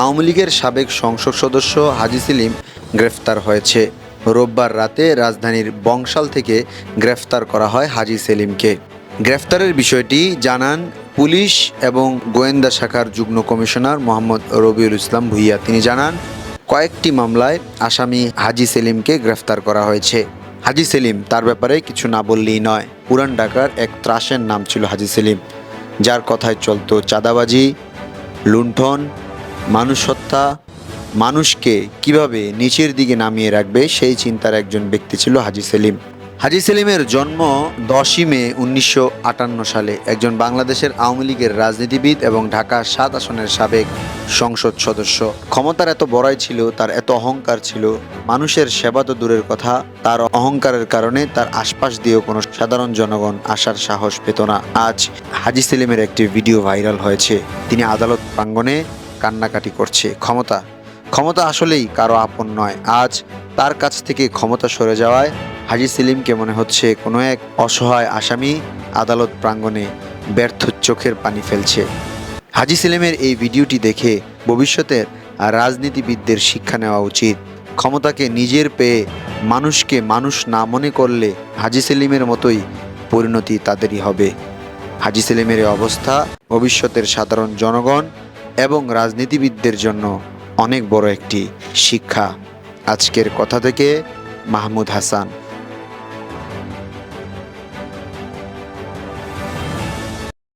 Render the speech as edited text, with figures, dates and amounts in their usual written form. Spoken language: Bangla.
আওয়ামী লীগের সাবেক সংসদ সদস্য হাজী সেলিম গ্রেফতার হয়েছে। রোববার রাতে রাজধানীর বংশাল থেকে গ্রেফতার করা হয় হাজী সেলিমকে। গ্রেফতারের বিষয়টি জানান পুলিশ এবং গোয়েন্দা শাখার যুগ্ম কমিশনার মোহাম্মদ রবিউল ইসলাম ভূঁইয়া। তিনি জানান, কয়েকটি মামলায় আসামি হাজী সেলিমকে গ্রেফতার করা হয়েছে। হাজী সেলিম তার ব্যাপারে কিছু না বললেই নয়। পুরান ঢাকার এক ত্রাসের নাম ছিল হাজী সেলিম, যার কথায় চলতো চাঁদাবাজি, লুণ্ঠন, মানুষ হত্যা, মানুষকে কিভাবে নিচের দিকে নামিয়ে রাখবে সেই চিন্তার একজন ব্যক্তি ছিল হাজী সেলিম। হাজী সেলিমের জন্ম 10ই মে 1958 সালে। একজন বাংলাদেশের আওয়ামী লীগের রাজনীতিবিদ এবং ঢাকা 7 আসনের সাবেক সংসদ সদস্য। ক্ষমতার এত বড়াই ছিল, তার এত অহংকার ছিল, মানুষের সেবা তো দূরের কথা, তার অহংকারের কারণে তার আশপাশ দিয়েও কোনো সাধারণ জনগণ আসার সাহস পেত না। আজ হাজী সেলিমের একটি ভিডিও ভাইরাল হয়েছে। তিনি আদালত প্রাঙ্গণে কান্নাকাটি করছে। ক্ষমতা আসলেই কারো আপন নয়। আজ তার কাছ থেকে ক্ষমতা সরে যাওয়ায় হাজী সেলিমকে মনে হচ্ছে কোনো এক অসহায় আসামি আদালত প্রাঙ্গণে ব্যর্থ চোখের পানি ফেলছে। হাজী সেলিমের এই ভিডিওটি দেখে ভবিষ্যতের রাজনীতিবিদদের শিক্ষা নেওয়া উচিত। ক্ষমতাকে নিজের পেয়ে মানুষকে মানুষ না মনে করলে হাজী সেলিমের মতোই পরিণতি তাদেরই হবে। হাজী সেলিমের এই অবস্থা ভবিষ্যতের সাধারণ জনগণ এবং রাজনীতিবিদদের জন্য অনেক বড় একটি শিক্ষা। আজকের কথা থেকে মাহমুদ হাসান।